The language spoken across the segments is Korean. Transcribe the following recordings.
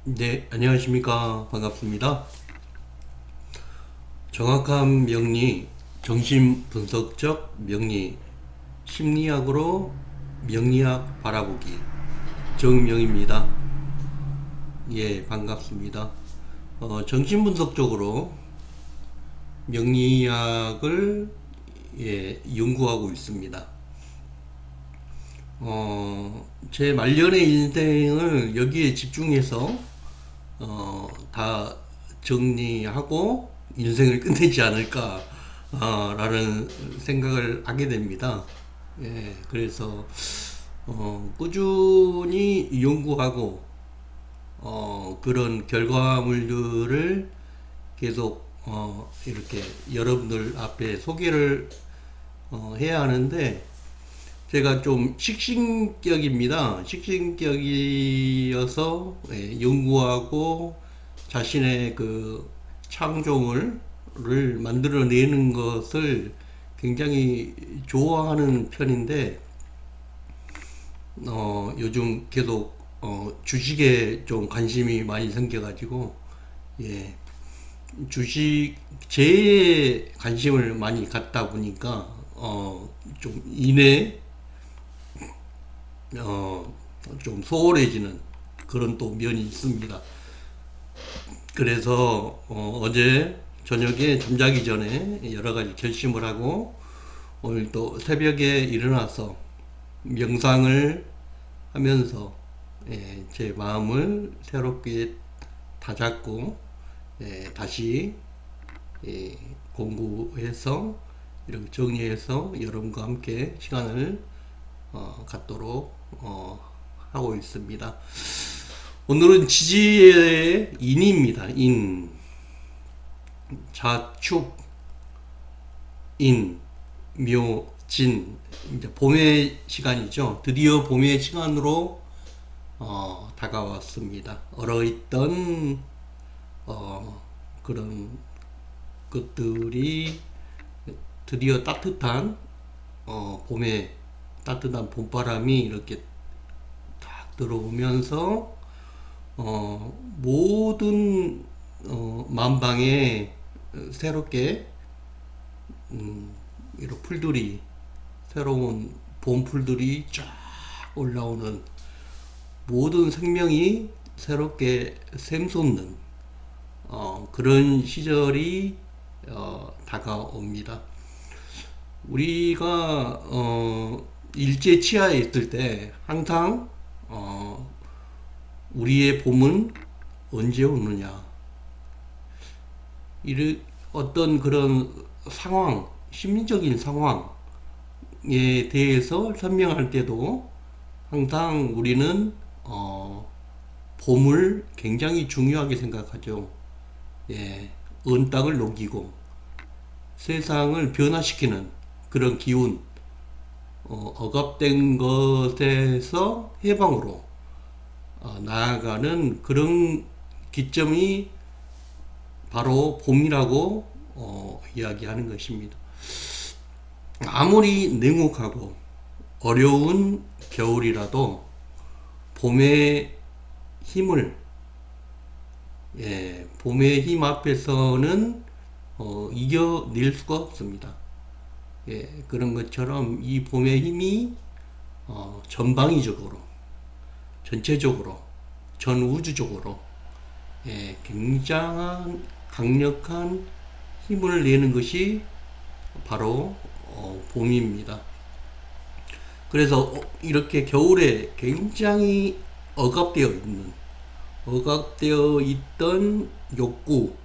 네, 안녕하십니까. 반갑습니다. 정확한 명리, 정신분석적 명리, 심리학으로 명리학 바라보기, 정명입니다. 예, 반갑습니다. 정신분석적으로 명리학을 연구하고 있습니다. 제 말년의 인생을 여기에 집중해서 다 정리하고 인생을 끝내지 않을까 라는 생각을 하게 됩니다. 예, 그래서 꾸준히 연구하고 그런 결과물들을 계속 이렇게 여러분들 앞에 소개를 해야 하는데, 제가 좀 식신격입니다. 식신격이어서 연구하고 자신의 그 창조물을 만들어내는 것을 굉장히 좋아하는 편인데, 요즘 계속 주식에 좀 관심이 많이 생겨가지고, 예, 주식 제 관심을 많이 갖다 보니까 좀 이내 어, 좀 소홀해지는 그런 또 면이 있습니다. 그래서 제 저녁에 잠자기 전에 여러 가지 결심을 하고 오늘 또 새벽에 일어나서 명상을 하면서 제 마음을 새롭게 다잡고 다시 공부해서 이렇게 정리해서 여러분과 함께 시간을 갖도록 하고 있습니다. 오늘은 지지의 인입니다. 인, 자축, 인, 묘, 진. 이제 봄의 시간이죠. 드디어 봄의 시간으로 다가왔습니다. 얼어있던 그런 것들이 드디어 따뜻한 봄의 따뜻한 봄바람이 이렇게 딱 들어오면서 모든 만방에 새롭게 이런 풀들이, 새로운 봄 풀들이 쫙 올라오는, 모든 생명이 새롭게 샘솟는 그런 시절이 다가옵니다. 우리가 일제 치하에 있을 때 항상 우리의 봄은 언제 오느냐, 이 어떤 그런 상황, 심리적인 상황에 대해서 설명할 때도 항상 우리는 봄을 굉장히 중요하게 생각하죠. 예, 언덕을 녹이고 세상을 변화시키는 그런 기운, 억압된 것에서 해방으로 나아가는 그런 기점이 바로 봄이라고 이야기하는 것입니다. 아무리 냉혹하고 어려운 겨울이라도 봄의 힘을, 봄의 힘 앞에서는 이겨낼 수가 없습니다. 그런 것처럼 이 봄의 힘이 전방위적으로, 전체적으로, 전 우주적으로 굉장한 강력한 힘을 내는 것이 바로 봄입니다. 그래서 이렇게 겨울에 굉장히 억압되어 있던 욕구,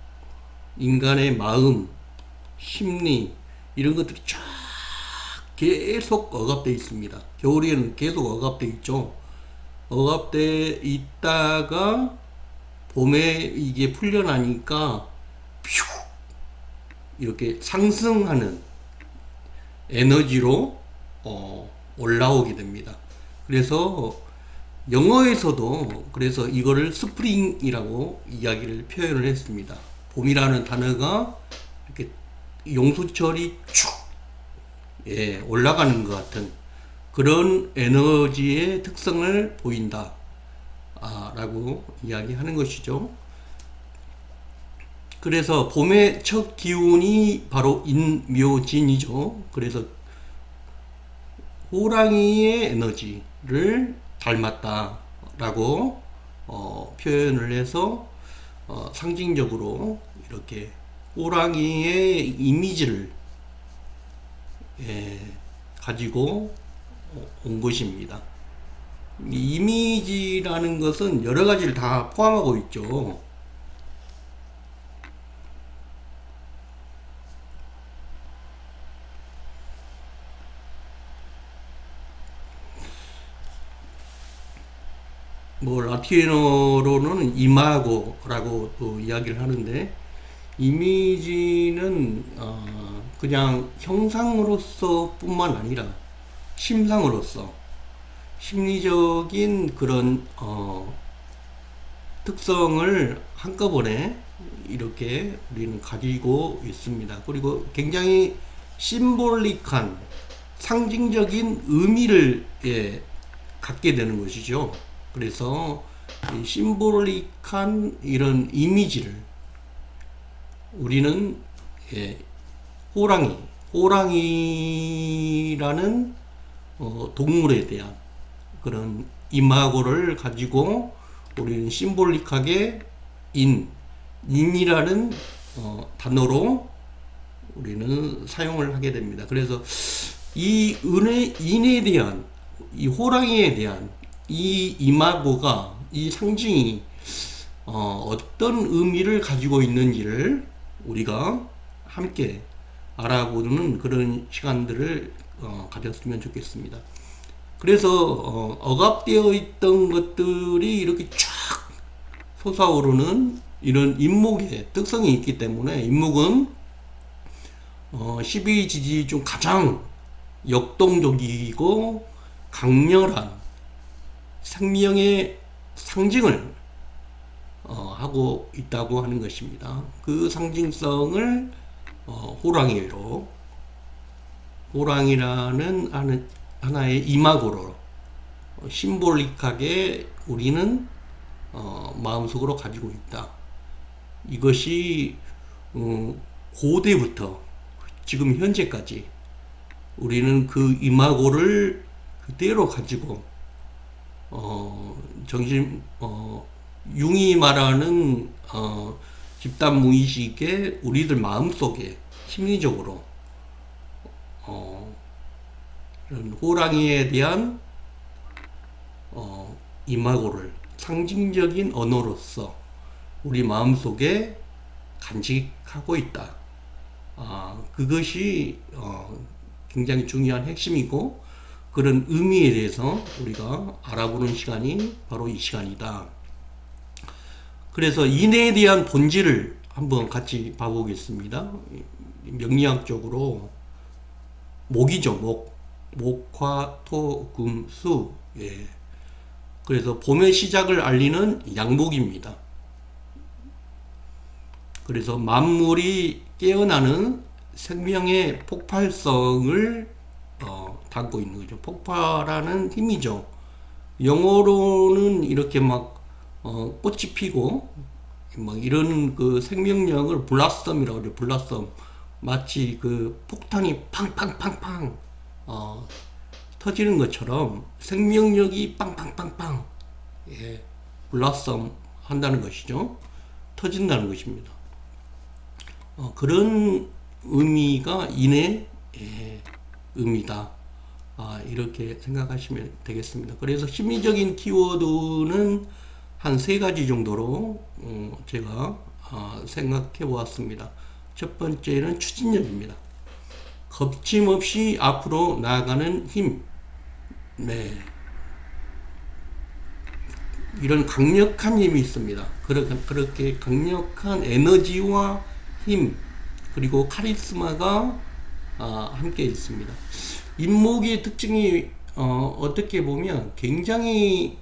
인간의 마음, 심리, 이런 것들이 쫙 계속 억압되어 있습니다. 겨울에는 계속 억압되어 있죠. 억압되어 있다가 봄에 이게 풀려나니까 퓨 이렇게 상승하는 에너지로 올라오게 됩니다. 그래서 영어에서도 그래서 이거를 스프링이라고 이야기를 표현을 했습니다. 봄이라는 단어가 이렇게 용수철이 쭉 올라가는 것 같은 그런 에너지의 특성을 보인다. 라고 이야기하는 것이죠. 그래서 봄의 첫 기운이 바로 인묘진이죠. 그래서 호랑이의 에너지를 닮았다라고 표현을 해서 상징적으로 이렇게 호랑이의 이미지를 가지고 온 것입니다. 이 이미지라는 것은 여러 가지를 다 포함하고 있죠. 뭐 라틴어로는 이마고라고 또 이야기를 하는데, 이미지는 그냥 형상으로서 뿐만 아니라 심상으로서 심리적인 그런 특성을 한꺼번에 이렇게 우리는 가지고 있습니다. 그리고 굉장히 심볼릭한 상징적인 의미를 갖게 되는 것이죠. 그래서 이 심볼릭한 이런 이미지를 우리는 호랑이라는 동물에 대한 그런 이마고를 가지고 우리는 심볼릭하게 인이라는 단어로 우리는 사용을 하게 됩니다. 그래서 이 인에 대한, 이 호랑이에 대한 이 이마고가, 이 상징이 어떤 의미를 가지고 있는지를 우리가 함께 알아보는 그런 시간들을 가졌으면 좋겠습니다. 그래서 억압되어 있던 것들이 이렇게 쫙 솟아오르는 이런 인목의 특성이 있기 때문에, 인목은 12지지 중 가장 역동적이고 강렬한 생명의 상징을 하고 있다고 하는 것입니다. 그 상징성을 호랑이라는 하나의 이마고로 심볼릭하게 우리는 마음속으로 가지고 있다. 이것이 고대부터 지금 현재까지 우리는 그 이마고를 그대로 가지고 융이 말하는 집단 무의식의 우리들 마음속에 심리적으로 이런 호랑이에 대한 이마고를 상징적인 언어로서 우리 마음속에 간직하고 있다. 그것이 굉장히 중요한 핵심이고, 그런 의미에 대해서 우리가 알아보는 시간이 바로 이 시간이다. 그래서 인에 대한 본질을 한번 같이 봐보겠습니다. 명리학적으로 목이죠. 목, 화, 토, 금, 수. 그래서 봄의 시작을 알리는 양목입니다. 그래서 만물이 깨어나는 생명의 폭발성을 담고 있는 거죠. 폭발하는 힘이죠. 영어로는 이렇게 막 꽃이 피고 막 이런 그 생명력을 블라썸이라고 그래요. 블라썸. 마치 그 폭탄이 팡팡팡팡 터지는 것처럼 생명력이 빵빵빵빵 블라썸 한다는 것이죠. 터진다는 것입니다. 그런 의미가 인의 의미다. 이렇게 생각하시면 되겠습니다. 그래서 심리적인 키워드는 한 3가지 정도로 제가 생각해 보았습니다. 첫 번째는 추진력입니다. 겁짐없이 앞으로 나아가는 힘. 이런 강력한 힘이 있습니다. 그렇게 강력한 에너지와 힘, 그리고 카리스마가 함께 있습니다. 인목의 특징이 어떻게 보면 굉장히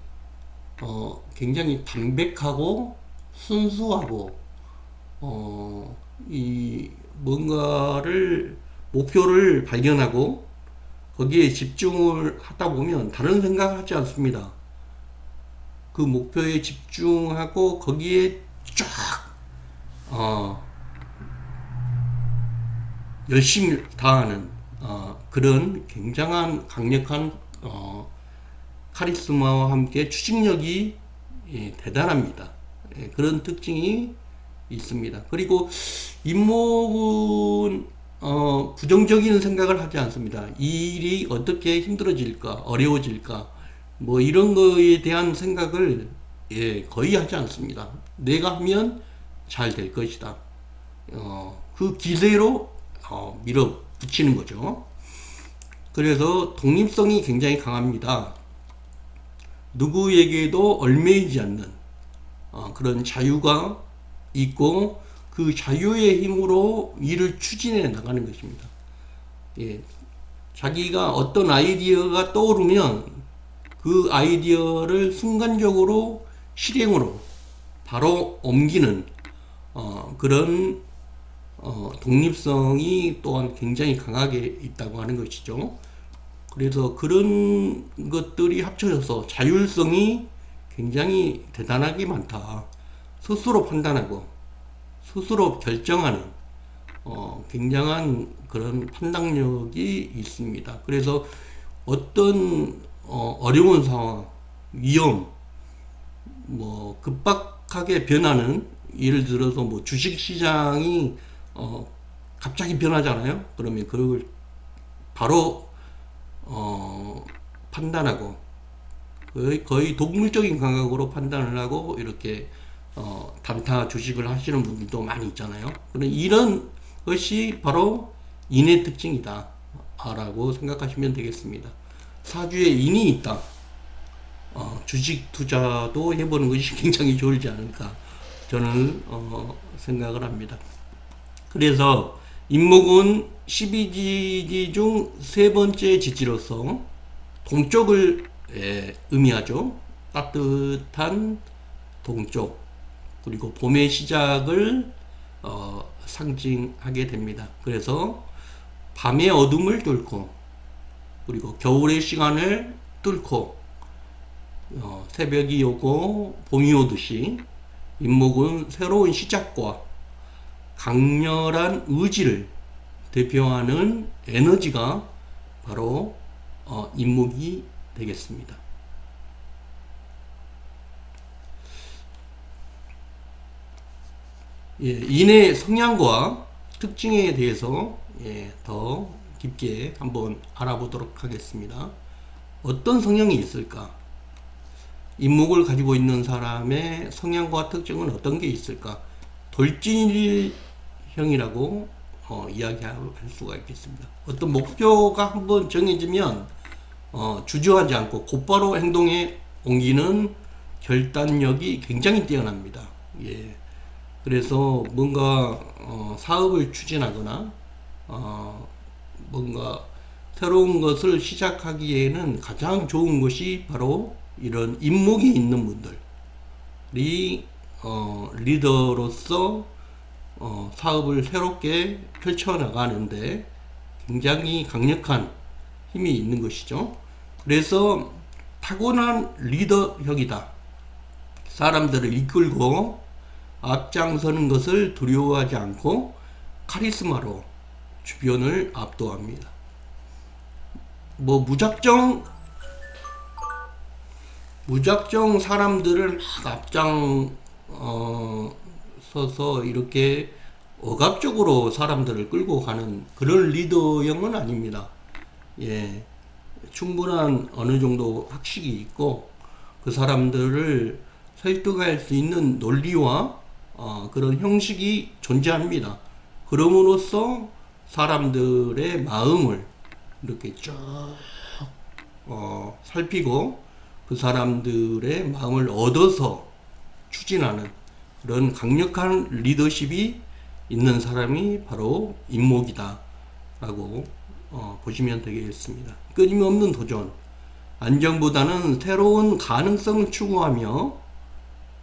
담백하고 순수하고 이 뭔가를 목표를 발견하고 거기에 집중을 하다 보면 다른 생각을 하지 않습니다. 그 목표에 집중하고 거기에 쫙 열심히 다하는 그런 굉장한 강력한 카리스마와 함께 추진력이 대단합니다. 그런 특징이 있습니다. 그리고 임목은 부정적인 생각을 하지 않습니다. 이 일이 어떻게 힘들어질까, 어려워질까, 뭐 이런 거에 대한 생각을 거의 하지 않습니다. 내가 하면 잘 될 것이다. 그 기세로 밀어붙이는 거죠. 그래서 독립성이 굉장히 강합니다. 누구에게도 얽매이지 않는 그런 자유가 있고 그 자유의 힘으로 일을 추진해 나가는 것입니다. 자기가 어떤 아이디어가 떠오르면 그 아이디어를 순간적으로 실행으로 바로 옮기는 그런 독립성이 또한 굉장히 강하게 있다고 하는 것이죠. 그래서 그런 것들이 합쳐져서 자율성이 굉장히 대단하게 많다. 스스로 판단하고 스스로 결정하는 굉장한 그런 판단력이 있습니다. 그래서 어떤 어려운 상황, 위험, 뭐 급박하게 변하는, 예를 들어서 뭐 주식 시장이 갑자기 변하잖아요. 그러면 그걸 바로 판단하고 거의 동물적인 감각으로 판단을 하고 이렇게 단타 주식을 하시는 분들도 많이 있잖아요. 이런 것이 바로 인의 특징이다 라고 생각하시면 되겠습니다. 사주에 인이 있다. 주식 투자도 해보는 것이 굉장히 좋을지 않을까 저는 생각을 합니다. 그래서 임목은 12지지 중 세 번째 지지로서 동쪽을 의미하죠. 따뜻한 동쪽, 그리고 봄의 시작을 상징하게 됩니다. 그래서 밤의 어둠을 뚫고 그리고 겨울의 시간을 뚫고 새벽이 오고 봄이 오듯이 임목은 새로운 시작과 강렬한 의지를 대표하는 에너지가 바로 임목이 되겠습니다. 인의 성향과 특징에 대해서 더 깊게 한번 알아보도록 하겠습니다. 어떤 성향이 있을까? 임목을 가지고 있는 사람의 성향과 특징은 어떤 게 있을까? 돌진형이라고 이야기할 수가 있겠습니다. 어떤 목표가 한번 정해지면 주저하지 않고 곧바로 행동에 옮기는 결단력이 굉장히 뛰어납니다. 그래서 뭔가 사업을 추진하거나 뭔가 새로운 것을 시작하기에는 가장 좋은 것이 바로 이런 임목이 있는 분들이 리더로서 사업을 새롭게 펼쳐나가는데 굉장히 강력한 힘이 있는 것이죠. 그래서 타고난 리더형이다. 사람들을 이끌고 앞장서는 것을 두려워하지 않고 카리스마로 주변을 압도합니다. 뭐 무작정 사람들을 막 앞장서서 이렇게 억압적으로 사람들을 끌고 가는 그런 리더형은 아닙니다. 충분한 어느 정도 학식이 있고 그 사람들을 설득할 수 있는 논리와 그런 형식이 존재합니다. 그럼으로써 사람들의 마음을 이렇게 쭉 살피고 그 사람들의 마음을 얻어서 추진하는 그런 강력한 리더십이 있는 사람이 바로 임목이다 라고 보시면 되겠습니다. 끊임없는 도전, 안정보다는 새로운 가능성을 추구하며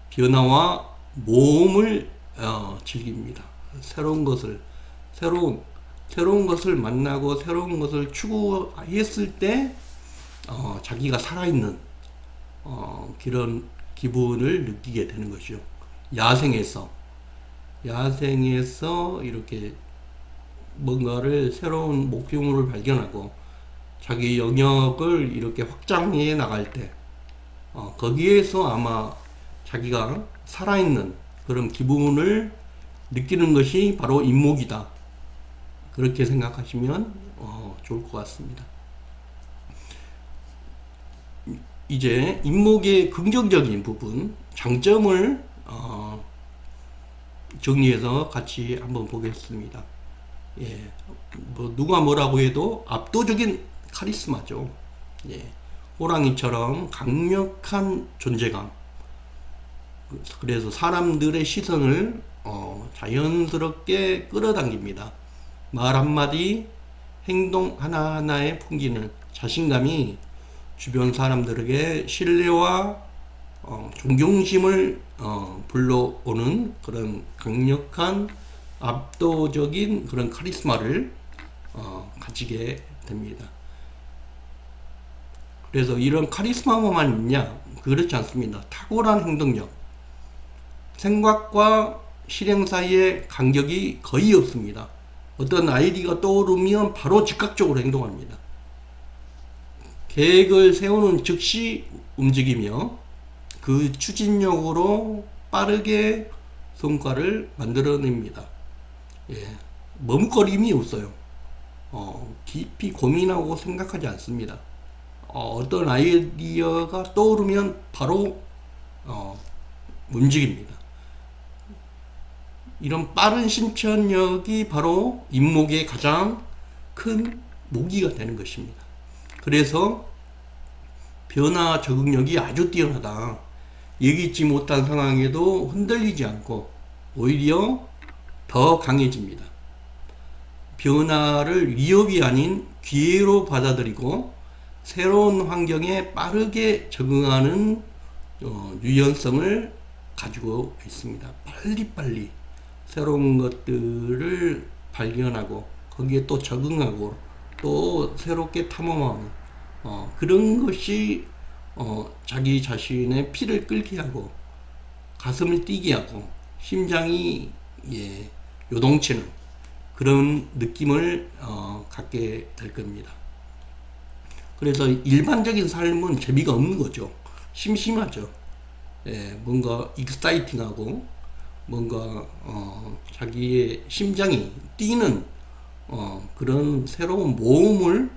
변화와 모험을 즐깁니다. 새로운 것을 만나고 새로운 것을 추구했을 때 자기가 살아있는 그런 기분을 느끼게 되는 것이죠. 야생에서 이렇게 뭔가를 새로운 목표물을 발견하고 자기 영역을 이렇게 확장해 나갈 때 거기에서 아마 자기가 살아있는 그런 기분을 느끼는 것이 바로 인목이다. 그렇게 생각하시면 좋을 것 같습니다. 이제 인목의 긍정적인 부분, 장점을 정리해서 같이 한번 보겠습니다. 예, 뭐 누가 뭐라고 해도 압도적인 카리스마죠. 예, 호랑이처럼 강력한 존재감. 그래서 사람들의 시선을 자연스럽게 끌어당깁니다. 말 한마디, 행동 하나하나에 풍기는 자신감이 주변 사람들에게 신뢰와 존경심을 불러오는 그런 강력한 압도적인 그런 카리스마를 가지게 됩니다. 그래서 이런 카리스마만 있냐? 그렇지 않습니다. 탁월한 행동력, 생각과 실행 사이에 간격이 거의 없습니다. 어떤 아이디가 떠오르면 바로 즉각적으로 행동합니다. 계획을 세우는 즉시 움직이며 그 추진력으로 빠르게 성과를 만들어냅니다. 예, 머뭇거림이 없어요. 깊이 고민하고 생각하지 않습니다. 어떤 아이디어가 떠오르면 바로 움직입니다. 이런 빠른 실천력이 바로 인목의 가장 큰 무기가 되는 것입니다. 그래서 변화 적응력이 아주 뛰어나다. 예기치 못한 상황에도 흔들리지 않고 오히려 더 강해집니다. 변화를 위협이 아닌 기회로 받아들이고 새로운 환경에 빠르게 적응하는 유연성을 가지고 있습니다. 빨리빨리 새로운 것들을 발견하고 거기에 또 적응하고 또 새롭게 탐험하는 그런 것이 자기 자신의 피를 끓게 하고 가슴을 뛰게 하고 심장이 요동치는 그런 느낌을 갖게 될 겁니다. 그래서 일반적인 삶은 재미가 없는 거죠. 심심하죠. 뭔가 익사이팅하고 뭔가 자기의 심장이 뛰는 그런 새로운 모험을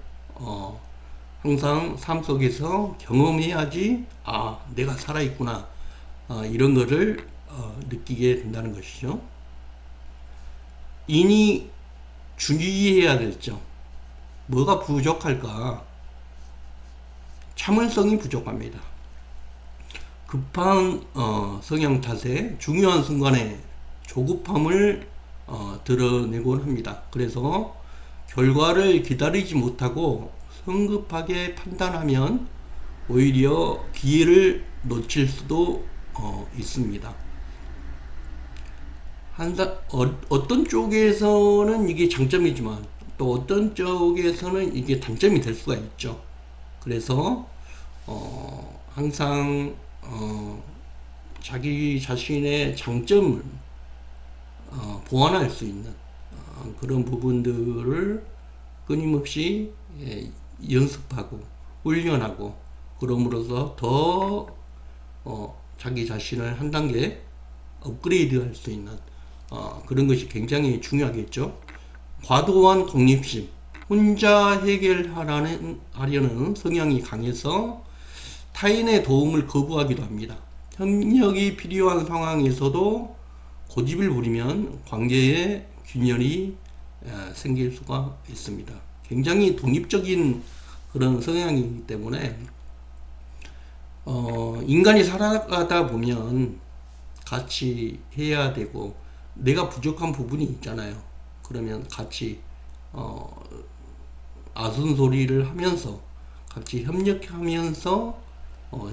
항상 삶 속에서 경험해야지 내가 살아있구나 이런 거를 느끼게 된다는 것이죠. 인이 주의해야 될 점, 뭐가 부족할까? 참을성이 부족합니다. 급한 성향 탓에 중요한 순간에 조급함을 드러내곤 합니다. 그래서 결과를 기다리지 못하고 성급하게 판단하면 오히려 기회를 놓칠 수도 있습니다. 어떤 쪽에서는 이게 장점이지만 또 어떤 쪽에서는 이게 단점이 될 수가 있죠. 그래서 항상 자기 자신의 장점을 보완할 수 있는 그런 부분들을 끊임없이 연습하고 훈련하고 그럼으로써 더 자기 자신을 한 단계 업그레이드 할 수 있는 그런 것이 굉장히 중요하겠죠. 과도한 독립심, 혼자 해결하려는 성향이 강해서 타인의 도움을 거부하기도 합니다. 협력이 필요한 상황에서도 고집을 부리면 관계에 균열이 생길 수가 있습니다. 굉장히 독립적인 그런 성향이기 때문에 인간이 살아가다 보면 같이 해야 되고 내가 부족한 부분이 있잖아요. 그러면 같이 아순소리를 하면서 같이 협력하면서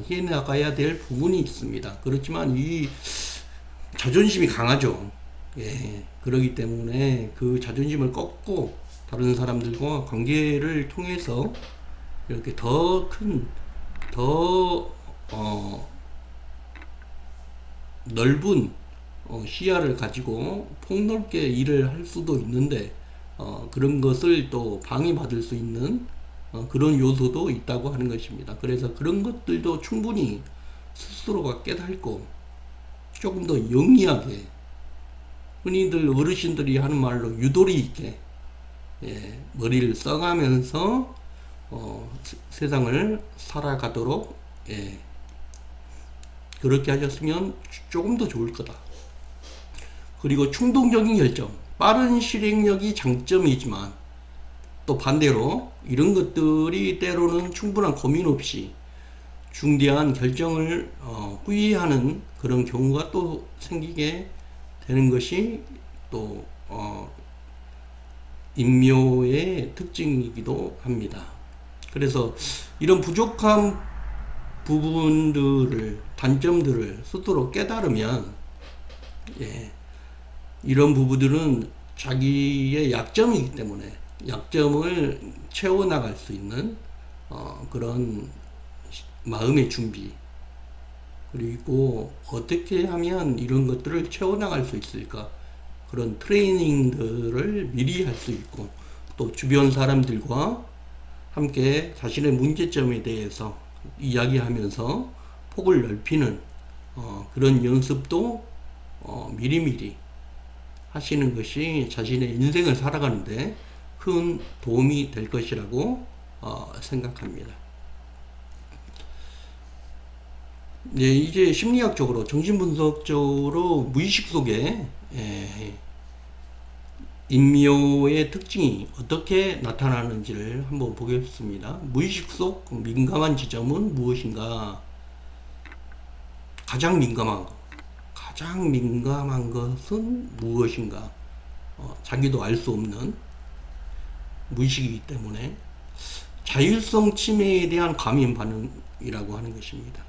해나가야 될 부분이 있습니다. 그렇지만 이 자존심이 강하죠. 그렇기 때문에 그 자존심을 꺾고 다른 사람들과 관계를 통해서 이렇게 더 큰, 더 넓은 시야를 가지고 폭넓게 일을 할 수도 있는데 그런 것을 또 방해받을 수 있는 그런 요소도 있다고 하는 것입니다. 그래서 그런 것들도 충분히 스스로가 깨닫고 조금 더 영리하게, 흔히들 어르신들이 하는 말로 유도리 있게 머리를 써가면서 세상을 살아가도록 그렇게 하셨으면 조금 더 좋을 거다. 그리고 충동적인 결정, 빠른 실행력이 장점이지만 또 반대로 이런 것들이 때로는 충분한 고민 없이 중대한 결정을 후회하는 그런 경우가 또 생기게 되는 것이 또 인묘의 특징이기도 합니다. 그래서 이런 부족한 부분들을, 단점들을 스스로 깨달으면 이런 부분들은 자기의 약점이기 때문에 약점을 채워나갈 수 있는 그런 마음의 준비, 그리고 어떻게 하면 이런 것들을 채워나갈 수 있을까, 그런 트레이닝들을 미리 할 수 있고, 또 주변 사람들과 함께 자신의 문제점에 대해서 이야기하면서 폭을 넓히는 그런 연습도 미리미리 하시는 것이 자신의 인생을 살아가는데 큰 도움이 될 것이라고 생각합니다. 네, 이제 심리학적으로, 정신분석적으로 무의식 속에 인묘의 특징이 어떻게 나타나는지를 한번 보겠습니다. 무의식 속 민감한 지점은 무엇인가? 가장 민감한 것은 무엇인가? 자기도 알 수 없는 무의식이기 때문에 자율성 침해에 대한 과민 반응이라고 하는 것입니다.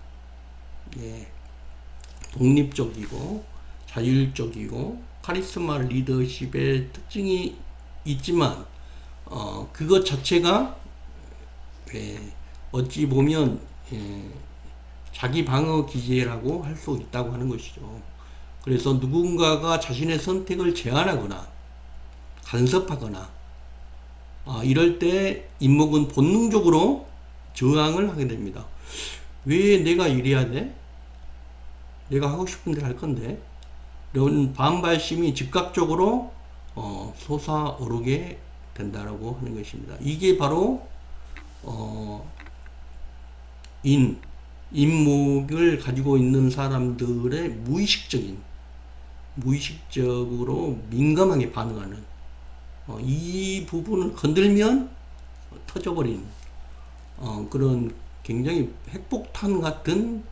독립적이고 자율적이고 카리스마 리더십의 특징이 있지만 그것 자체가 어찌 보면 자기 방어 기제라고 할 수 있다고 하는 것이죠. 그래서 누군가가 자신의 선택을 제한하거나 간섭하거나 이럴 때 인목은 본능적으로 저항을 하게 됩니다. 왜 내가 이래야 돼? 내가 하고 싶은 대로 할 건데. 이런 반발심이 즉각적으로 솟아오르게 된다라고 하는 것입니다. 이게 바로 인목을 가지고 있는 사람들의 무의식적으로 민감하게 반응하는 이 부분을 건들면 터져버린 그런 굉장히 핵폭탄 같은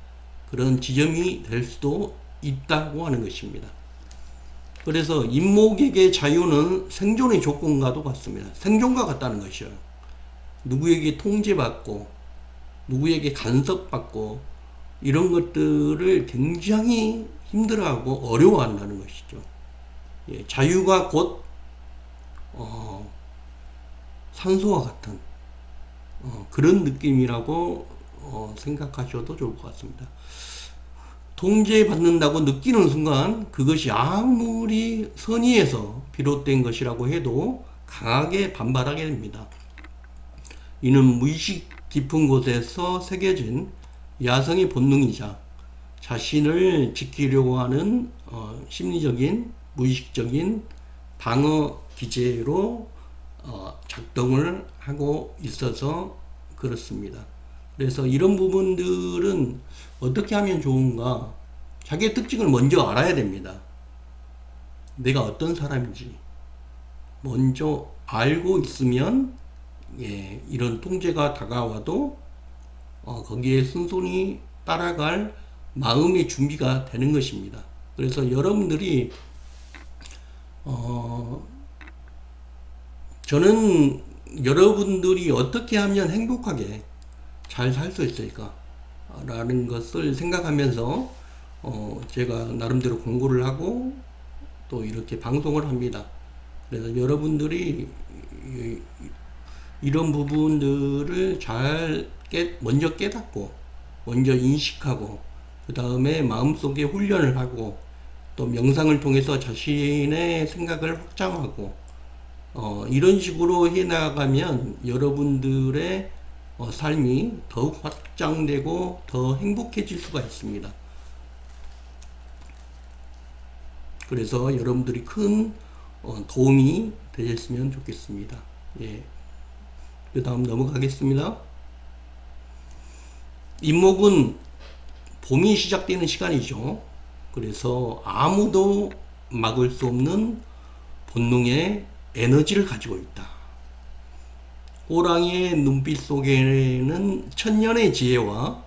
그런 지점이 될 수도 있다고 하는 것입니다. 그래서 인목에게 자유는 생존의 조건과도 같습니다. 생존과 같다는 것이요. 누구에게 통제받고 누구에게 간섭받고 이런 것들을 굉장히 힘들어하고 어려워한다는 것이죠. 자유가 곧 산소와 같은 그런 느낌이라고 생각하셔도 좋을 것 같습니다. 통제받는다고 느끼는 순간 그것이 아무리 선의에서 비롯된 것이라고 해도 강하게 반발하게 됩니다. 이는 무의식 깊은 곳에서 새겨진 야성의 본능이자 자신을 지키려고 하는 심리적인 무의식적인 방어 기제로 작동을 하고 있어서 그렇습니다. 그래서 이런 부분들은 어떻게 하면 좋은가? 자기의 특징을 먼저 알아야 됩니다. 내가 어떤 사람인지 먼저 알고 있으면 이런 통제가 다가와도 거기에 순순히 따라갈 마음의 준비가 되는 것입니다. 그래서 여러분들이 저는 여러분들이 어떻게 하면 행복하게 잘 살 수 있을까 라는 것을 생각하면서 제가 나름대로 공부를 하고 또 이렇게 방송을 합니다. 그래서 여러분들이 이런 부분들을 잘 먼저 깨닫고 먼저 인식하고 그 다음에 마음속에 훈련을 하고 또 명상을 통해서 자신의 생각을 확장하고 이런 식으로 해나가면 여러분들의 삶이 더욱 확장되고 더 행복해질 수가 있습니다. 그래서 여러분들이 큰 도움이 되셨으면 좋겠습니다. 예. 그 다음 넘어가겠습니다. 임목은 봄이 시작되는 시간이죠. 그래서 아무도 막을 수 없는 본능의 에너지를 가지고 있다. 호랑이의 눈빛 속에는 천년의 지혜와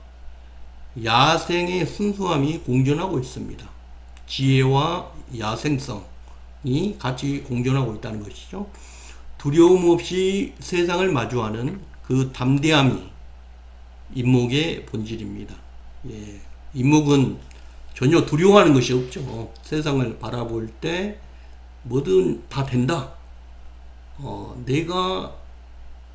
야생의 순수함이 공존하고 있습니다. 지혜와 야생성이 같이 공존하고 있다는 것이죠. 두려움 없이 세상을 마주하는 그 담대함이 임목의 본질입니다. 예. 임목은 전혀 두려워하는 것이 없죠. 세상을 바라볼 때 뭐든 다 된다. 내가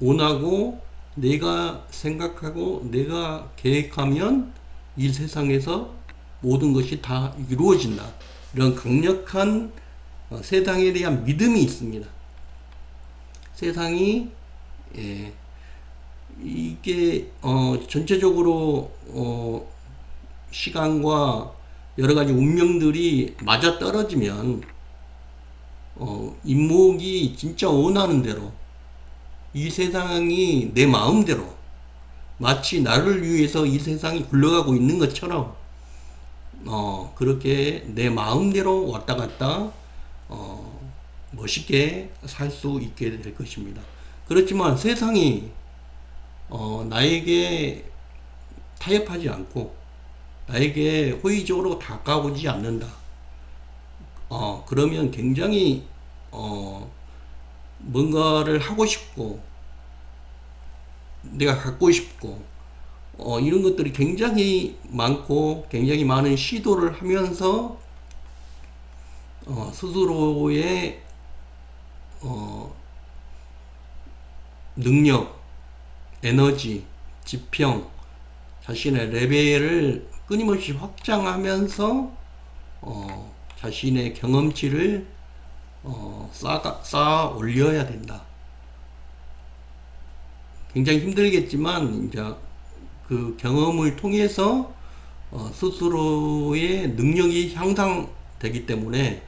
원하고 내가 생각하고 내가 계획하면 이 세상에서 모든 것이 다 이루어진다. 이런 강력한 세상에 대한 믿음이 있습니다. 세상이 이게 전체적으로 시간과 여러 가지 운명들이 맞아 떨어지면 임목이 진짜 원하는 대로 이 세상이 내 마음대로 마치 나를 위해서 이 세상이 굴러가고 있는 것처럼 그렇게 내 마음대로 왔다 갔다 멋있게 살 수 있게 될 것입니다. 그렇지만 세상이 나에게 타협하지 않고 나에게 호의적으로 다가오지 않는다. 그러면 굉장히 뭔가를 하고 싶고 내가 갖고 싶고 이런 것들이 굉장히 많고 굉장히 많은 시도를 하면서 스스로의 능력, 에너지, 지평, 자신의 레벨을 끊임없이 확장하면서 자신의 경험치를 쌓아 올려야 된다. 굉장히 힘들겠지만 이제 그 경험을 통해서 스스로의 능력이 향상되기 때문에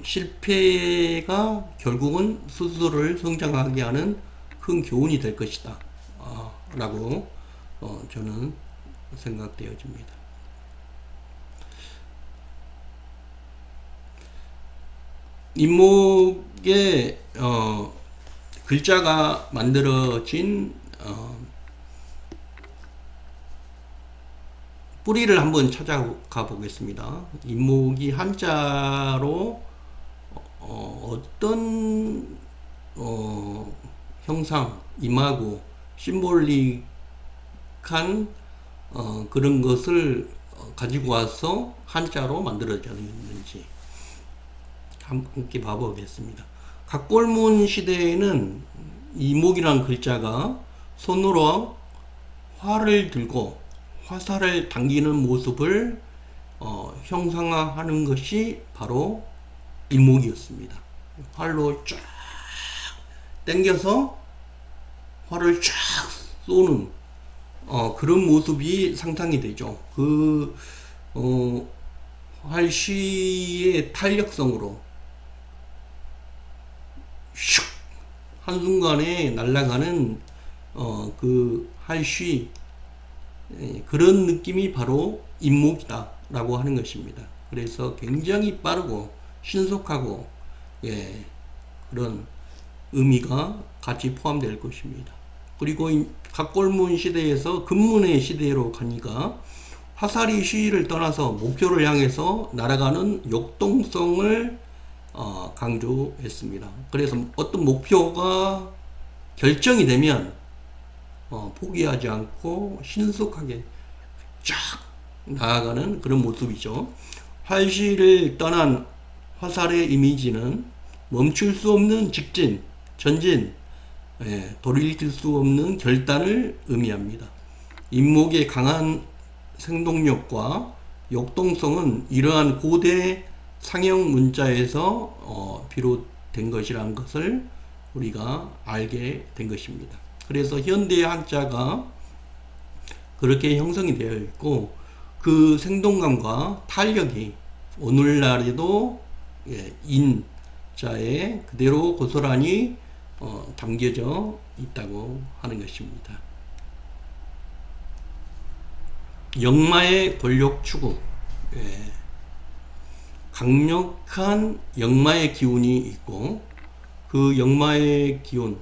실패가 결국은 스스로를 성장하게 하는 큰 교훈이 될 것이다. 라고 저는 생각되어집니다. 임목의 글자가 만들어진 뿌리를 한번 찾아가 보겠습니다. 임목이 한자로 어떤 형상, 임하고 심볼릭한 그런 것을 가지고 와서 한자로 만들어졌는지 함께 봐보겠습니다. 각골문 시대에는 이목이라는 글자가 손으로 활을 들고 화살을 당기는 모습을 형상화하는 것이 바로 임목이었습니다. 활로 쫙 당겨서 활을 쫙 쏘는 그런 모습이 상상이 되죠. 그 활쉬의 탄력성으로 슉 한순간에 날아가는 그 활쉬 그런 느낌이 바로 임목이다 라고 하는 것입니다. 그래서 굉장히 빠르고 신속하고 그런 의미가 같이 포함될 것입니다. 그리고 각골문 시대에서 금문의 시대로 가니까 화살이 시위를 떠나서 목표를 향해서 날아가는 역동성을 강조했습니다. 그래서 어떤 목표가 결정이 되면 포기하지 않고 신속하게 쫙 나아가는 그런 모습이죠. 활시를 떠난 화살의 이미지는 멈출 수 없는 직진, 전진, 돌이킬 수 없는 결단을 의미합니다. 임목의 강한 생동력과 역동성은 이러한 고대 상형 문자에서 비롯된 것이라는 것을 우리가 알게 된 것입니다. 그래서 현대 한자가 그렇게 형성이 되어 있고 그 생동감과 탄력이 오늘날에도 인자에 그대로 고스란히 담겨져 있다고 하는 것입니다. 역마의 권력 추구, 강력한 역마의 기운이 있고 그 역마의 기운,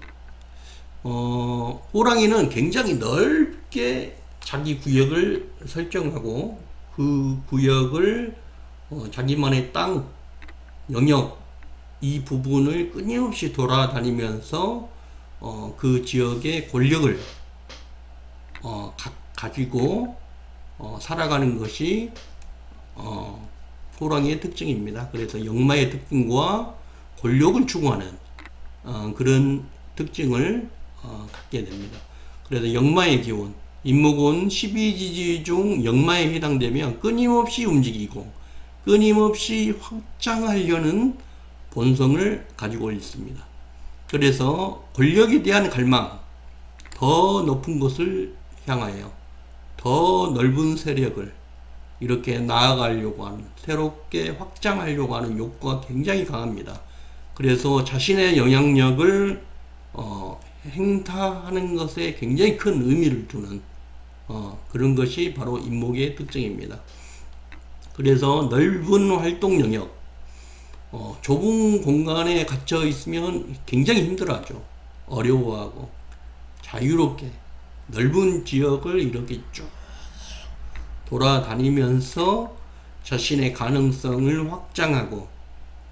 호랑이는 굉장히 넓게 자기 구역을 설정하고 그 구역을 자기만의 땅, 영역 이 부분을 끊임없이 돌아다니면서 그 지역의 권력을 가지고 살아가는 것이 호랑이의 특징입니다. 그래서 역마의 특징과 권력을 추구하는 그런 특징을 갖게 됩니다. 그래서 역마의 기운, 임목은 12지지 중 역마에 해당되면 끊임없이 움직이고 끊임없이 확장하려는 본성을 가지고 있습니다. 그래서 권력에 대한 갈망, 더 높은 곳을 향하여 더 넓은 세력을 이렇게 나아가려고 하는, 새롭게 확장하려고 하는 욕구가 굉장히 강합니다. 그래서 자신의 영향력을 행사하는 것에 굉장히 큰 의미를 두는 그런 것이 바로 임목의 특징입니다. 그래서 넓은 활동 영역, 좁은 공간에 갇혀 있으면 굉장히 힘들어하죠. 어려워하고 자유롭게 넓은 지역을 이렇게 쭉 돌아다니면서 자신의 가능성을 확장하고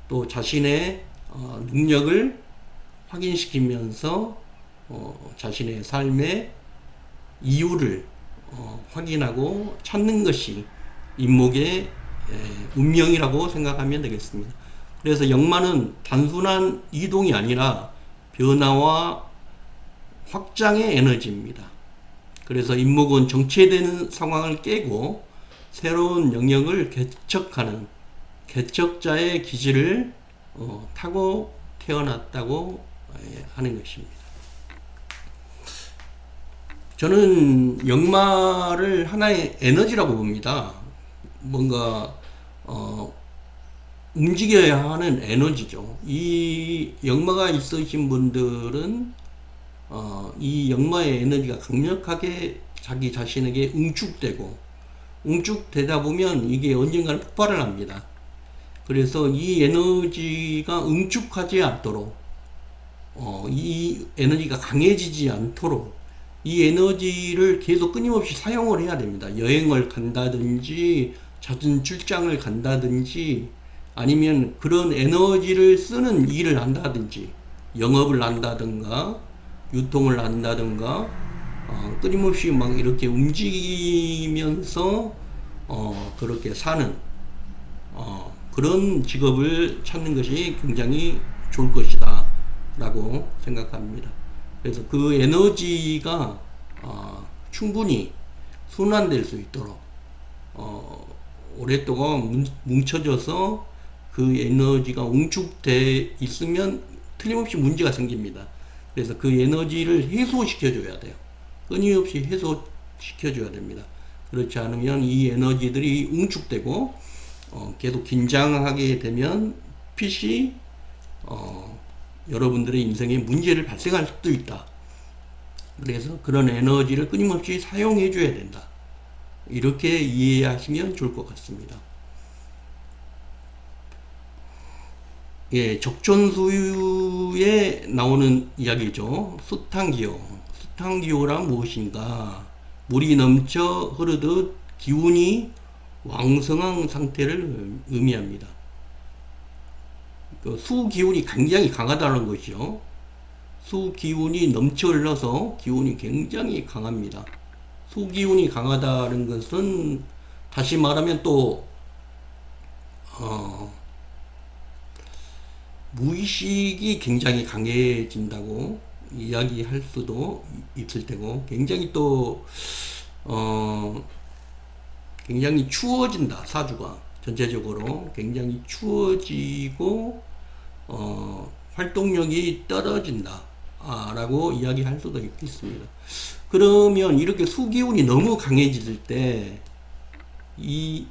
또 자신의 능력을 확인시키면서 자신의 삶의 이유를 확인하고 찾는 것이 임목의 운명이라고 생각하면 되겠습니다. 그래서 역마는 단순한 이동이 아니라 변화와 확장의 에너지입니다. 그래서 임목은 정체되는 상황을 깨고 새로운 영역을 개척하는 개척자의 기질을 타고 태어났다고 하는 것입니다. 저는 역마를 하나의 에너지라고 봅니다. 뭔가 움직여야 하는 에너지죠. 이 역마가 있으신 분들은 이 역마의 에너지가 강력하게 자기 자신에게 응축되다 보면 이게 언젠가는 폭발을 합니다. 그래서 이 에너지가 응축하지 않도록 이 에너지가 강해지지 않도록 이 에너지를 계속 끊임없이 사용을 해야 됩니다. 여행을 간다든지 잦은 출장을 간다든지 아니면 그런 에너지를 쓰는 일을 한다든지 영업을 한다든가 유통을 한다든가 끊임없이 막 이렇게 움직이면서 그렇게 사는 그런 직업을 찾는 것이 굉장히 좋을 것이다 라고 생각합니다. 그래서 그 에너지가 충분히 순환될 수 있도록 오랫동안 뭉쳐져서 그 에너지가 응축돼 있으면 틀림없이 문제가 생깁니다. 그래서 그 에너지를 해소시켜줘야 돼요. 끊임없이 해소시켜줘야 됩니다. 그렇지 않으면 이 에너지들이 응축되고 계속 긴장하게 되면 핏이 여러분들의 인생에 문제를 발생할 수도 있다. 그래서 그런 에너지를 끊임없이 사용해 줘야 된다. 이렇게 이해하시면 좋을 것 같습니다. 예, 적천수에 나오는 이야기죠. 수탕기호. 수탕기호란 무엇인가? 물이 넘쳐 흐르듯 기운이 왕성한 상태를 의미합니다. 그 수기운이 굉장히 강하다는 것이죠. 수기운이 넘쳐 흘러서 기운이 굉장히 강합니다. 수기운이 강하다는 것은 다시 말하면 또 무의식이 굉장히 강해진다고 이야기할 수도 있을 테고 굉장히 또 굉장히 추워진다. 사주가 전체적으로 굉장히 추워지고 활동력이 떨어진다. 라고 이야기할 수도 있겠습니다. 그러면 이렇게 수기운이 너무 강해질 때 이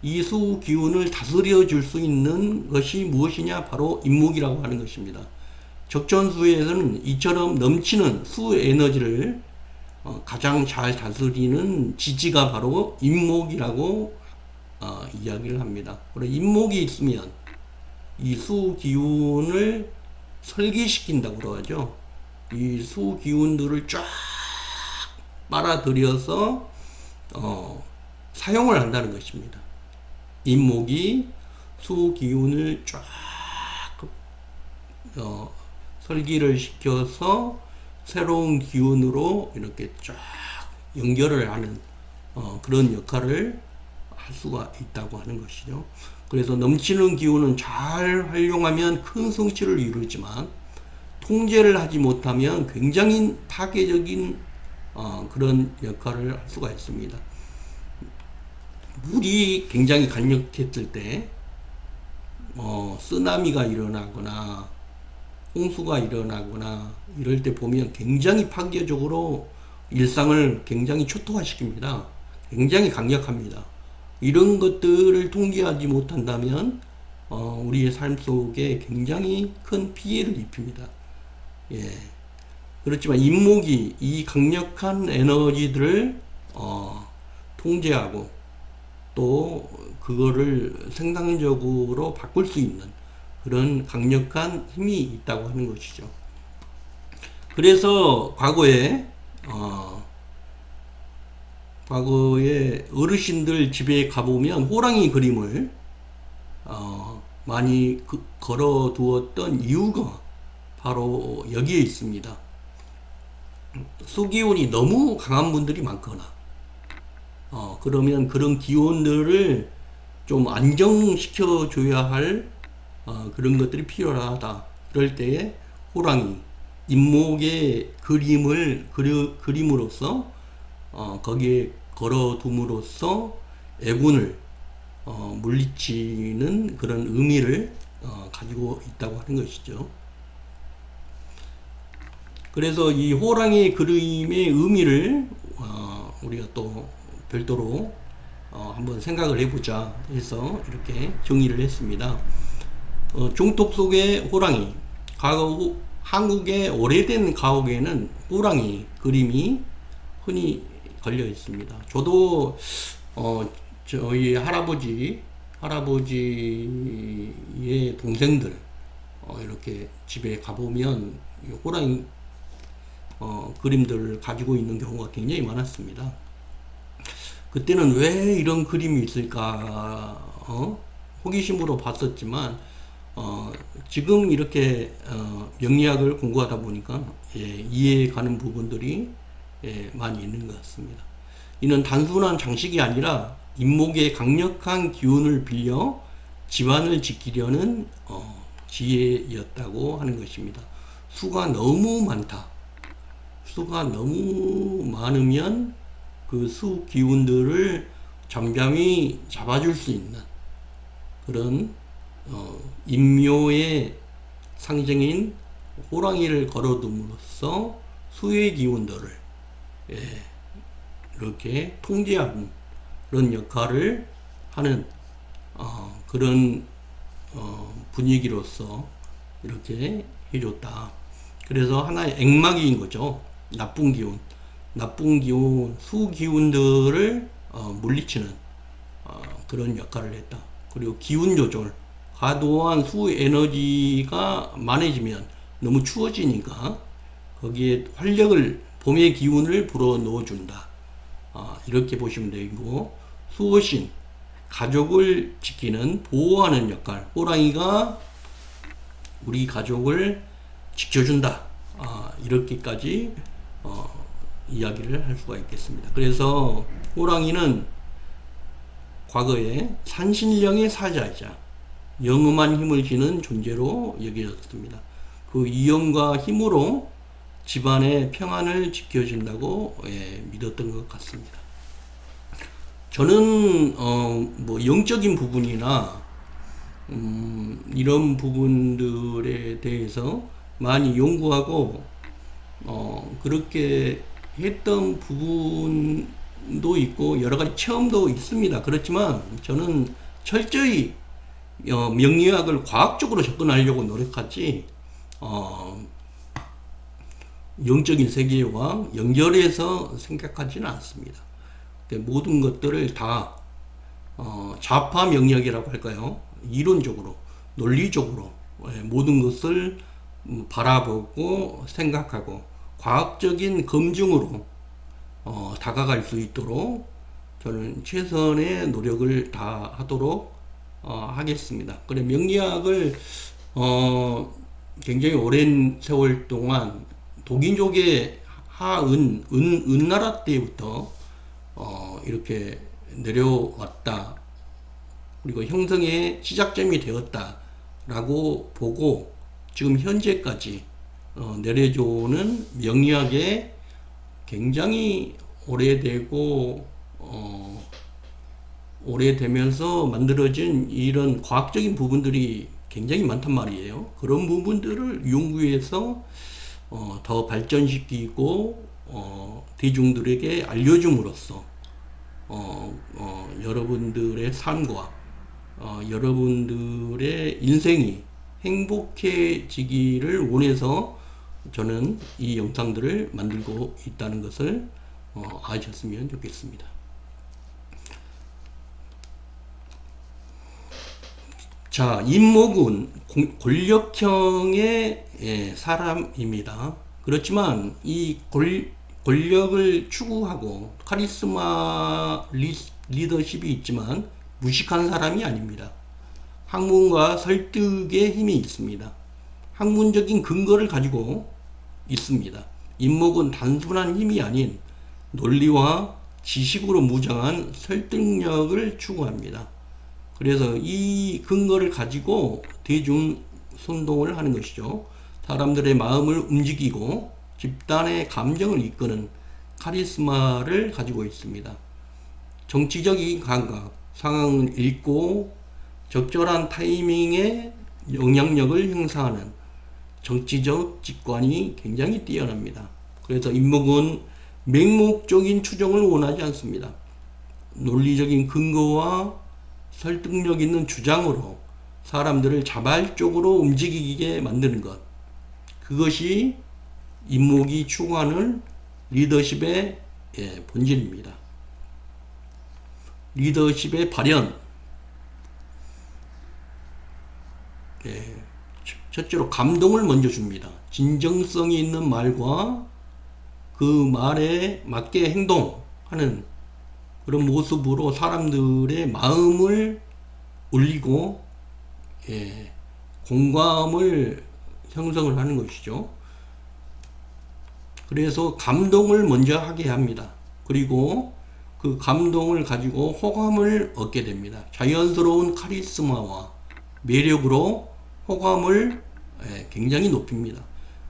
수기운을 다스려 줄 수 있는 것이 무엇이냐? 바로 인목이라고 하는 것입니다. 적천수에서는 이처럼 넘치는 수 에너지를 가장 잘 다스리는 지지가 바로 인목이라고 이야기를 합니다. 그리고 인목이 있으면 이 수 기운을 설계시킨다고 그러죠. 이 수 기운들을 쫙 빨아들여서 사용을 한다는 것입니다. 인목이 수 기운을 쫙 설기를 시켜서 새로운 기운으로 이렇게 쫙 연결을 하는 그런 역할을 할 수가 있다고 하는 것이죠. 그래서 넘치는 기운은 잘 활용하면 큰 성취를 이루지만 통제를 하지 못하면 굉장히 파괴적인 그런 역할을 할 수가 있습니다. 물이 굉장히 강력했을 때 쓰나미가 일어나거나 홍수가 일어나거나 이럴 때 보면 굉장히 파괴적으로 일상을 굉장히 초토화시킵니다. 굉장히 강력합니다. 이런 것들을 통제하지 못한다면 우리의 삶 속에 굉장히 큰 피해를 입힙니다. 예. 그렇지만 인목이 이 강력한 에너지들을 통제하고 또 그거를 생산적으로 바꿀 수 있는 그런 강력한 힘이 있다고 하는 것이죠. 그래서 과거에 어르신들 집에 가보면 호랑이 그림을 많이 걸어 두었던 이유가 바로 여기에 있습니다. 수기운이 너무 강한 분들이 많거나 그러면 그런 기운들을 좀 안정시켜 줘야 할 그런 것들이 필요하다. 그럴 때에 호랑이 인목의 그림을 그림으로써 거기에 걸어둠으로써 애군을 물리치는 그런 의미를 가지고 있다고 하는 것이죠. 그래서 이 호랑이 그림의 의미를 우리가 또 별도로 한번 생각을 해보자 해서 이렇게 정의를 했습니다. 종톡 속의 호랑이, 한국의 오래된 가옥에는 호랑이 그림이 흔히 걸려 있습니다. 저도 저희 할아버지의 동생들 이렇게 집에 가보면 호랑이 그림들을 가지고 있는 경우가 굉장히 많았습니다. 그때는 왜 이런 그림이 있을까 호기심으로 봤었지만 지금 이렇게 명리학을 공부하다 보니까 이해해 가는 부분들이 많이 있는 것 같습니다. 이는 단순한 장식이 아니라 인목의 강력한 기운을 빌려 집안을 지키려는 지혜였다고 하는 것입니다. 수가 너무 많다. 수가 너무 많으면 그 수 기운들을 잠잠히 잡아줄 수 있는 그런 인묘의 상징인 호랑이를 걸어둠으로써 수의 기운들을 이렇게 통제하는 그런 역할을 하는 그런 분위기로서 이렇게 해줬다. 그래서 하나의 액막인 거죠. 나쁜 기운, 수 기운들을 물리치는 그런 역할을 했다. 그리고 기운 조절, 과도한 수 에너지가 많아지면 너무 추워지니까 거기에 활력을, 봄의 기운을 불어 넣어준다. 이렇게 보시면 되고, 수호신, 가족을 지키는, 보호하는 역할, 호랑이가 우리 가족을 지켜준다. 이렇게까지 이야기를 할 수가 있겠습니다. 그래서 호랑이는 과거에 산신령의 사자이자 영험한 힘을 지닌 존재로 여겨졌습니다. 그 위엄과 힘으로 집안의 평안을 지켜준다고 믿었던 것 같습니다. 저는 뭐 영적인 부분이나 이런 부분들에 대해서 많이 연구하고 그렇게 했던 부분도 있고 여러 가지 체험도 있습니다. 그렇지만 저는 철저히 명리학을 과학적으로 접근하려고 노력하지 영적인 세계와 연결해서 생각하지는 않습니다. 모든 것들을 다 좌파 명리학이라고 할까요? 이론적으로, 논리적으로 모든 것을 바라보고 생각하고 과학적인 검증으로 다가갈 수 있도록 저는 최선의 노력을 다하도록 하겠습니다. 그래 명리학을 굉장히 오랜 세월 동안 독일족의 은나라 때부터 이렇게 내려왔다. 그리고 형성의 시작점이 되었다라고 보고 지금 현재까지 내려져오는 명리학에 굉장히 오래되고 오래되면서 만들어진 이런 과학적인 부분들이 굉장히 많단 말이에요. 그런 부분들을 연구해서 더 발전시키고 대중들에게 알려줌으로써 여러분들의 삶과 여러분들의 인생이 행복해지기를 원해서 저는 이 영상들을 만들고 있다는 것을 아셨으면 좋겠습니다. 자, 임목은 권력형의 사람입니다. 그렇지만 이 권력을 추구하고 카리스마 리더십이 있지만 무식한 사람이 아닙니다. 학문과 설득의 힘이 있습니다. 학문적인 근거를 가지고 있습니다. 임목은 단순한 힘이 아닌 논리와 지식으로 무장한 설득력을 추구합니다. 그래서 이 근거를 가지고 대중 선동을 하는 것이죠. 사람들의 마음을 움직이고 집단의 감정을 이끄는 카리스마를 가지고 있습니다. 정치적인 감각, 상황을 읽고 적절한 타이밍에 영향력을 행사하는 정치적 직관이 굉장히 뛰어납니다. 그래서 임목은 맹목적인 추정을 원하지 않습니다. 논리적인 근거와 설득력 있는 주장으로 사람들을 자발적으로 움직이게 만드는 것. 그것이 임목이 추구하는 리더십의 본질입니다. 리더십의 발현. 첫째로 감동을 먼저 줍니다. 진정성이 있는 말과 그 말에 맞게 행동하는 그런 모습으로 사람들의 마음을 울리고 공감을 형성을 하는 것이죠. 그래서 감동을 먼저 하게 합니다. 그리고 그 감동을 가지고 호감을 얻게 됩니다. 자연스러운 카리스마와 매력으로 호감을 굉장히 높입니다.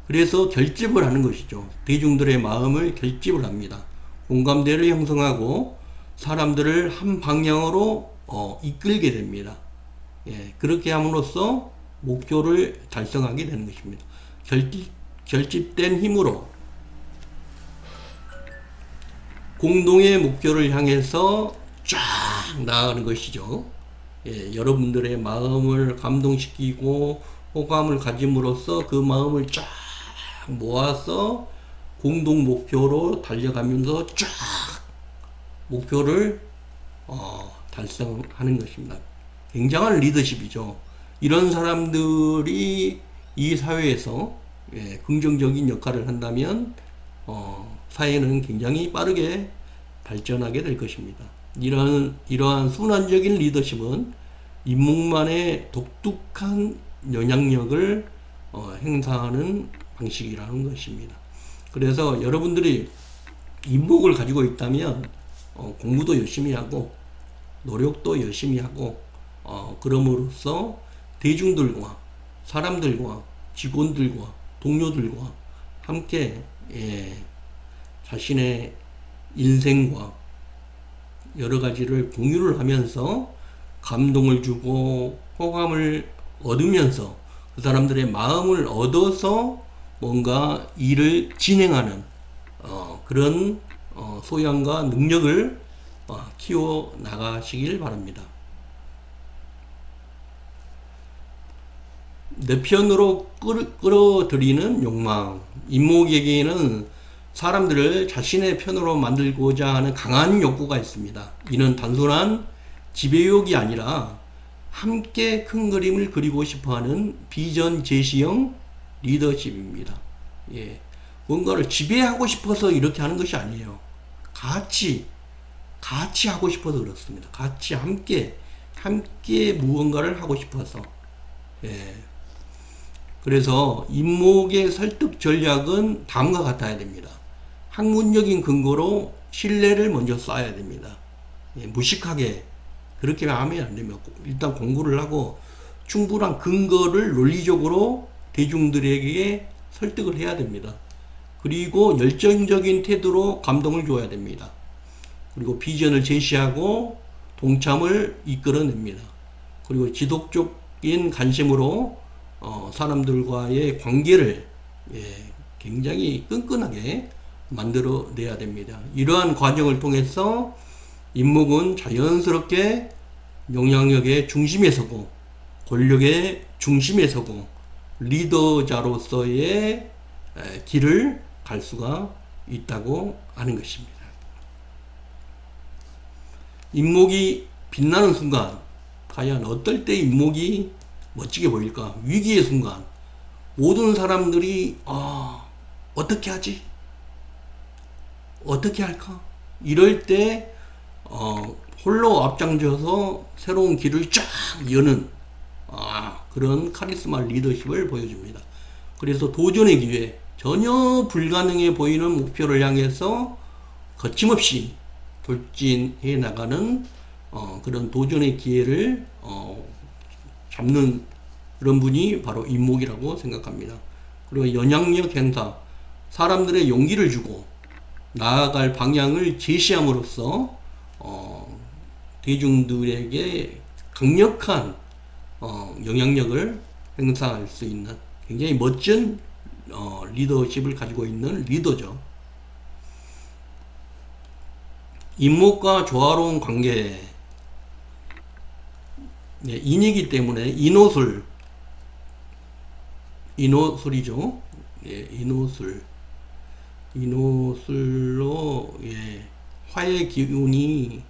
그래서 결집을 하는 것이죠. 대중들의 마음을 결집을 합니다. 공감대를 형성하고 사람들을 한 방향으로 이끌게 됩니다. 그렇게 함으로써 목표를 달성하게 되는 것입니다. 결집된 힘으로 공동의 목표를 향해서 쫙 나아가는 것이죠. 여러분들의 마음을 감동시키고 호감을 가짐으로써 그 마음을 쫙 모아서 공동 목표로 달려가면서 쫙 목표를 달성하는 것입니다. 굉장한 리더십이죠. 이런 사람들이 이 사회에서 긍정적인 역할을 한다면 사회는 굉장히 빠르게 발전하게 될 것입니다. 이러한 순환적인 리더십은 임목만의 독특한 영향력을 행사하는 방식이라는 것입니다. 그래서 여러분들이 임목을 가지고 있다면 공부도 열심히 하고 노력도 열심히 하고 그럼으로써 대중들과 사람들과 직원들과 동료들과 함께 자신의 인생과 여러 가지를 공유를 하면서 감동을 주고 호감을 얻으면서 그 사람들의 마음을 얻어서 뭔가 일을 진행하는 그런 소양과 능력을 키워 나가시길 바랍니다. 내 편으로 끌어들이는 욕망. 임목에게는 사람들을 자신의 편으로 만들고자 하는 강한 욕구가 있습니다. 이는 단순한 지배욕이 아니라 함께 큰 그림을 그리고 싶어하는 비전 제시형 리더십입니다. 예, 뭔가를 지배하고 싶어서 이렇게 하는 것이 아니에요. 같이 하고 싶어서 그렇습니다. 같이 함께 무언가를 하고 싶어서. 예. 그래서 임목의 설득 전략은 다음과 같아야 됩니다. 학문적인 근거로 신뢰를 먼저 쌓아야 됩니다. 예, 무식하게 그렇게 하면 안 됩니다. 일단 공부를 하고 충분한 근거를 논리적으로 대중들에게 설득을 해야 됩니다. 그리고 열정적인 태도로 감동을 줘야 됩니다. 그리고 비전을 제시하고 동참을 이끌어냅니다. 그리고 지속적인 관심으로 사람들과의 관계를 굉장히 끈끈하게 만들어내야 됩니다. 이러한 과정을 통해서 임목은 자연스럽게 영향력의 중심에 서고 권력의 중심에 서고 리더자로서의 길을 갈 수가 있다고 하는 것입니다. 임목이 빛나는 순간, 과연 어떨 때 임목이 멋지게 보일까? 위기의 순간, 모든 사람들이 어떻게 하지? 어떻게 할까? 이럴 때 홀로 앞장서서 새로운 길을 쫙 여는 그런 카리스마 리더십을 보여줍니다. 그래서 도전의 기회, 전혀 불가능해 보이는 목표를 향해서 거침없이 돌진해 나가는 그런 도전의 기회를 잡는 그런 분이 바로 임목이라고 생각합니다. 그리고 영향력 행사, 사람들의 용기를 주고 나아갈 방향을 제시함으로써 대중들에게 강력한 영향력을 행사할 수 있는 굉장히 멋진 리더십을 가지고 있는 리더죠. 임목과 조화로운 관계. 네, 인이기 때문에 인호술이죠. 예, 인호술로 화의 기운이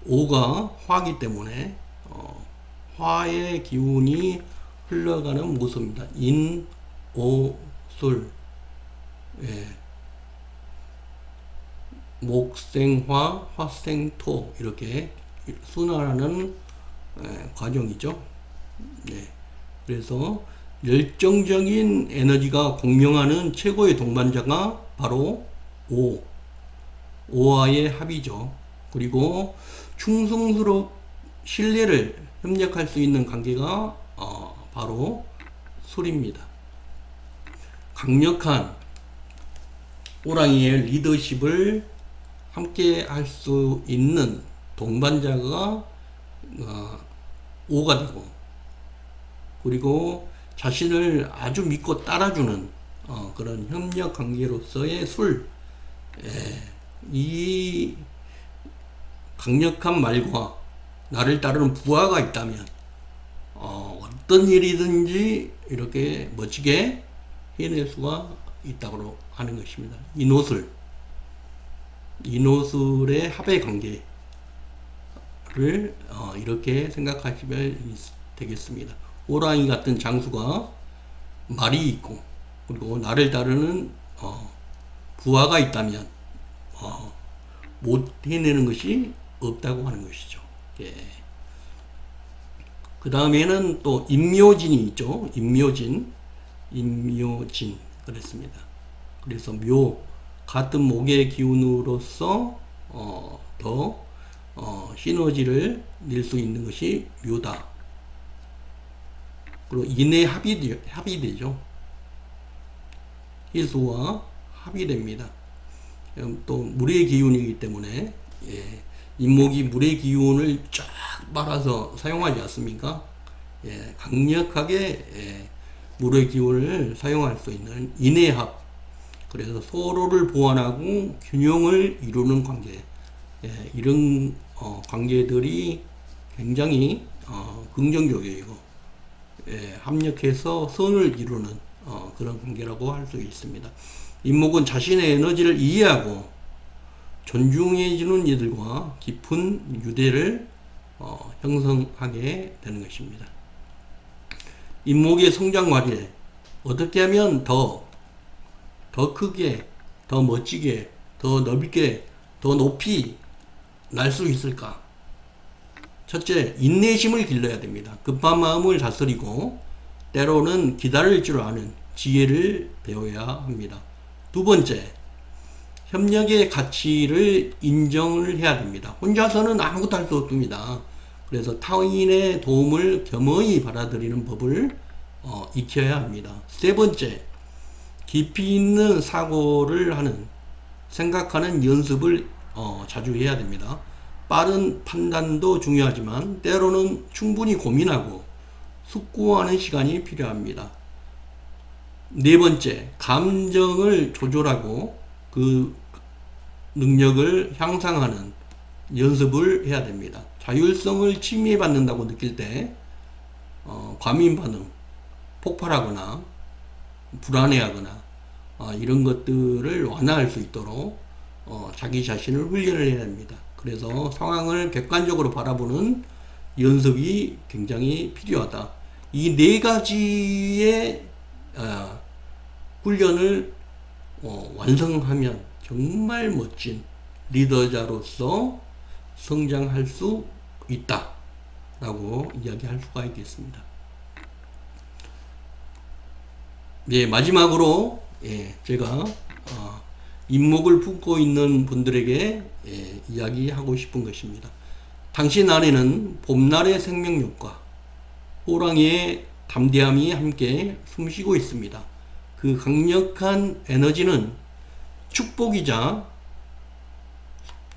오가 화기 때문에 화의 기운이 흘러가는 모습입니다. 인오술. 예. 목생화, 화생토 이렇게 순환하는 과정이죠. 네. 그래서 열정적인 에너지가 공명하는 최고의 동반자가 바로 오와의 합이죠. 그리고 충성스럽 신뢰를 협력할 수 있는 관계가 바로 술입니다. 강력한 호랑이의 리더십을 함께 할 수 있는 동반자가 오가 되고, 그리고 자신을 아주 믿고 따라주는 그런 협력 관계로서의 술. 이 강력한 말과 나를 따르는 부하가 있다면 어떤 일이든지 이렇게 멋지게 해낼 수가 있다고 하는 것입니다. 인호술의 합의 관계를 이렇게 생각하시면 되겠습니다. 호랑이 같은 장수가 말이 있고, 그리고 나를 따르는 부하가 있다면 못 해내는 것이 없다고 하는 것이죠. 예. 그 다음에는 또 임묘진이 있죠. 임묘진 그랬습니다. 그래서 같은 목의 기운으로서 더 시너지를 낼 수 있는 것이 묘다. 그리고 인의 합이 되죠. 희수와 합이 됩니다. 또 물의 기운이기 때문에 인목이 물의 기운을 쫙 빨아서 사용하지 않습니까? 강력하게 물의 기운을 사용할 수 있는 인해합, 그래서 서로를 보완하고 균형을 이루는 관계, 이런 관계들이 굉장히 긍정적이고 합력해서 선을 이루는 그런 관계라고 할 수 있습니다. 인목은 자신의 에너지를 이해하고 존중해주는 이들과 깊은 유대를 형성하게 되는 것입니다. 인목의 성장 과제, 어떻게 하면 더 크게, 더 멋지게, 더 넓게, 더 높이 날 수 있을까? 첫째, 인내심을 길러야 됩니다. 급한 마음을 다스리고 때로는 기다릴 줄 아는 지혜를 배워야 합니다. 두 번째, 협력의 가치를 인정을 해야 됩니다. 혼자서는 아무것도 할 수 없습니다. 그래서 타인의 도움을 겸허히 받아들이는 법을 익혀야 합니다. 세 번째, 깊이 있는 사고를 생각하는 연습을 자주 해야 됩니다. 빠른 판단도 중요하지만 때로는 충분히 고민하고 숙고하는 시간이 필요합니다. 네 번째, 감정을 조절하고 그 능력을 향상하는 연습을 해야 됩니다. 자율성을 침해받는다고 느낄 때 과민 반응, 폭발하거나 불안해하거나 이런 것들을 완화할 수 있도록 자기 자신을 훈련을 해야 합니다. 그래서 상황을 객관적으로 바라보는 연습이 굉장히 필요하다. 이 네 가지의 훈련을 완성하면 정말 멋진 리더자로서 성장할 수 있다 라고 이야기할 수가 있겠습니다. 마지막으로 제가 인목을 품고 있는 분들에게 이야기하고 싶은 것입니다. 당신 안에는 봄날의 생명력과 호랑이의 담대함이 함께 숨쉬고 있습니다. 그 강력한 에너지는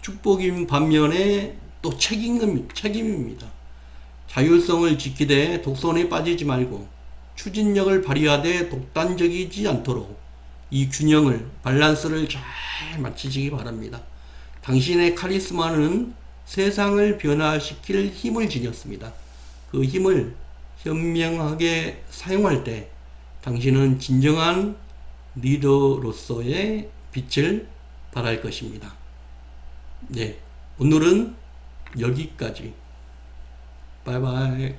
축복인 반면에 또 책임입니다. 자율성을 지키되 독선에 빠지지 말고 추진력을 발휘하되 독단적이지 않도록 이 밸런스를 잘 맞추시기 바랍니다. 당신의 카리스마는 세상을 변화시킬 힘을 지녔습니다. 그 힘을 현명하게 사용할 때 당신은 진정한 리더로서의 빛을 발할 것입니다. 오늘은 여기까지. 바이바이.